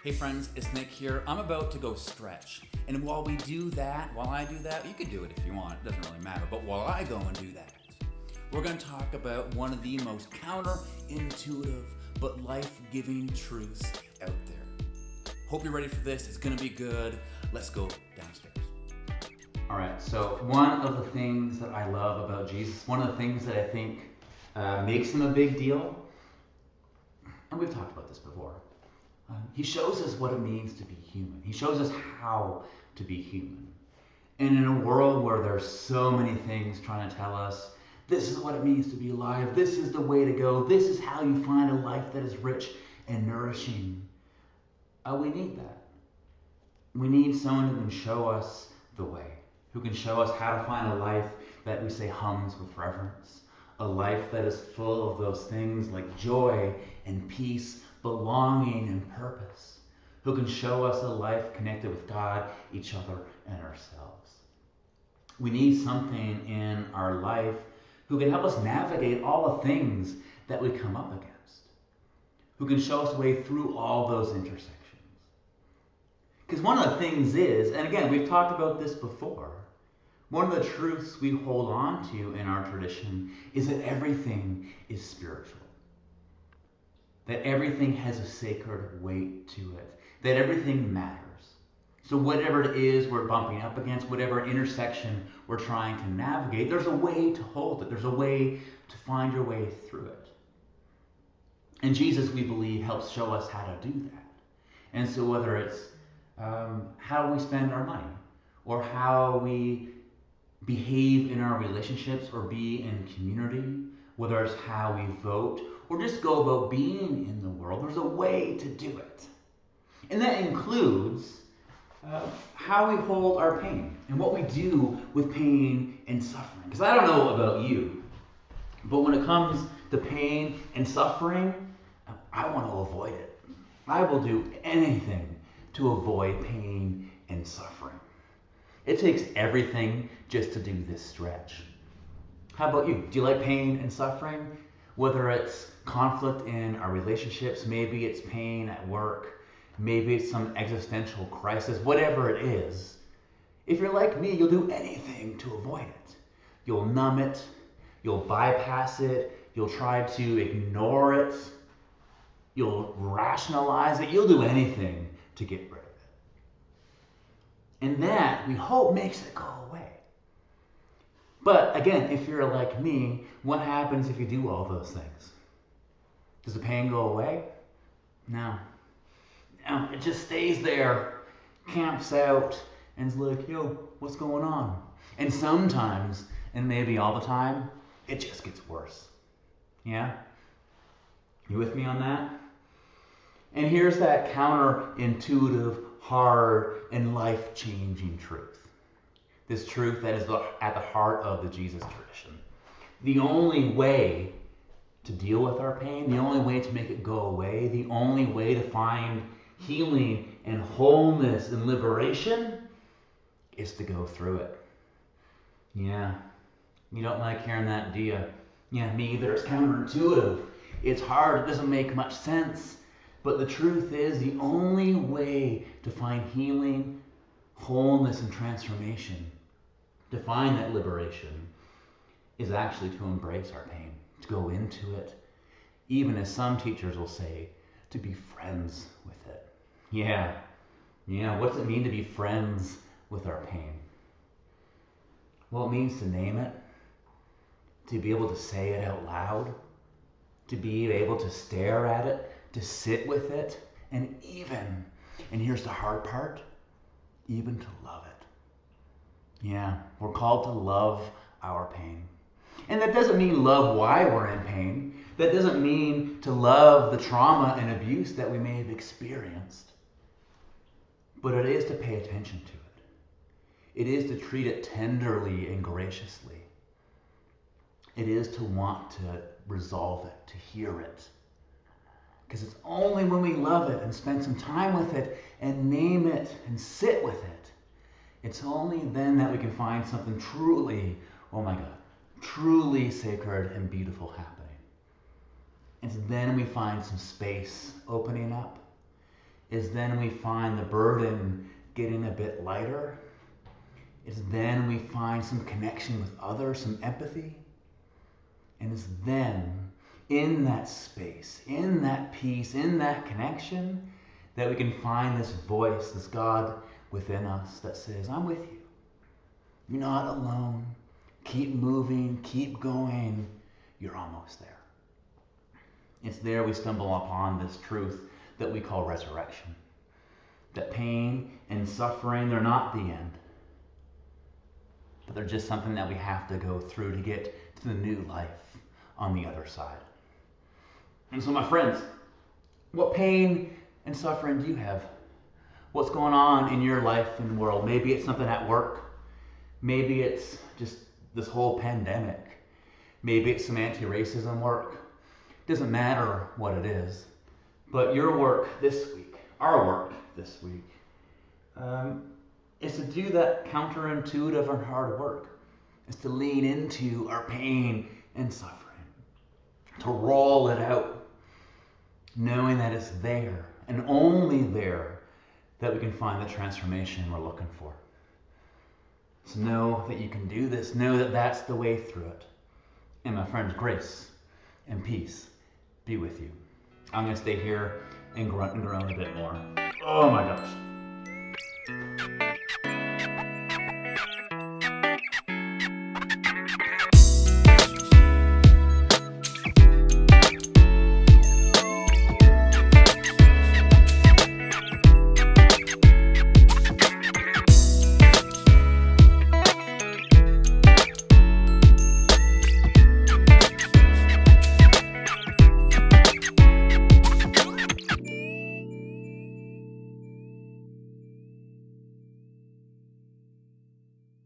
Hey friends, it's Nick here. I'm about to go stretch. And while I do that, you can do it if you want, it doesn't really matter. But while I go and do that, we're going to talk about one of the most counterintuitive but life-giving truths out there. Hope you're ready for this. It's going to be good. Let's go downstairs. All right, so one of the things that I love about Jesus, one of the things that I think makes him a big deal, and we've talked about this before, he shows us what it means to be human. He shows us how to be human. And in a world where there's so many things trying to tell us, this is what it means to be alive, this is the way to go, this is how you find a life that is rich and nourishing, we need that. We need someone who can show us the way, who can show us how to find a life that we say hums with reverence, a life that is full of those things like joy and peace, belonging and purpose, who can show us a life connected with God, each other, and ourselves. We need something in our life who can help us navigate all the things that we come up against, who can show us the way through all those intersections. Because one of the things is, and again, we've talked about this before, one of the truths we hold on to in our tradition is that everything is spiritual. That everything has a sacred weight to it. That everything matters. So whatever it is we're bumping up against, whatever intersection we're trying to navigate, there's a way to hold it. There's a way to find your way through it. And Jesus, we believe, helps show us how to do that. And so whether it's how we spend our money, or how we behave in our relationships or be in community, whether it's how we vote, or just go about being in the world, there's a way to do it. And that includes how we hold our pain and what we do with pain and suffering. Because I don't know about you, but when it comes to pain and suffering, I want to avoid it. I will do anything to avoid pain and suffering. It takes everything just to do this stretch. How about you? Do you like pain and suffering? Whether it's conflict in our relationships, maybe it's pain at work, maybe it's some existential crisis, whatever it is. If you're like me, you'll do anything to avoid it. You'll numb it, you'll bypass it, you'll try to ignore it, you'll rationalize it, you'll do anything to get rid of it. And that, we hope, makes it go away. But again, if you're like me, what happens if you do all those things? Does the pain go away? No. No, it just stays there, camps out, and is like, yo, what's going on? And sometimes, and maybe all the time, it just gets worse. Yeah? You with me on that? And here's that counterintuitive, hard, and life-changing truth. This truth that is at the heart of the Jesus tradition. The only way to deal with our pain, the only way to make it go away, the only way to find healing and wholeness and liberation is to go through it. Yeah, you don't like hearing that, do you? Yeah, me either. It's counterintuitive. It's hard. It doesn't make much sense. But the truth is, the only way to find healing, wholeness, and transformation, to find that liberation, is actually to embrace our pain, to go into it, even as some teachers will say, to be friends with it. Yeah, what's it mean to be friends with our pain? Well, it means to name it, to be able to say it out loud, to be able to stare at it, to sit with it, and even, and here's the hard part, even to love it. Yeah, we're called to love our pain. And that doesn't mean love why we're in pain. That doesn't mean to love the trauma and abuse that we may have experienced. But it is to pay attention to it. It is to treat it tenderly and graciously. It is to want to resolve it, to hear it. Because it's only when we love it and spend some time with it and name it and sit with it, it's only then that we can find something truly, oh my God, truly sacred and beautiful happening. And then we find some space opening up. is then we find the burden getting a bit lighter. It's then we find some connection with others, some empathy. And it's then, in that space, in that peace, in that connection, that we can find this voice, this God within us that says, I'm with you. You're not alone. Keep moving, keep going. You're almost there. It's there we stumble upon this truth that we call resurrection. That pain and suffering, they're not the end. But they're just something that we have to go through to get to the new life on the other side. And so my friends, what pain and suffering do you have? What's going on in your life and world? Maybe it's something at work. Maybe it's just this whole pandemic. Maybe it's some anti-racism work. It doesn't matter what it is. But your work this week, our work this week, is to do that counterintuitive and hard work. Is to lean into our pain and suffering. To roll it out. Knowing that it's there and only there that we can find the transformation we're looking for. So know that you can do this. Know that that's the way through it. And my friends, grace and peace be with you. I'm going to stay here and grunt and groan a bit more. Oh my gosh.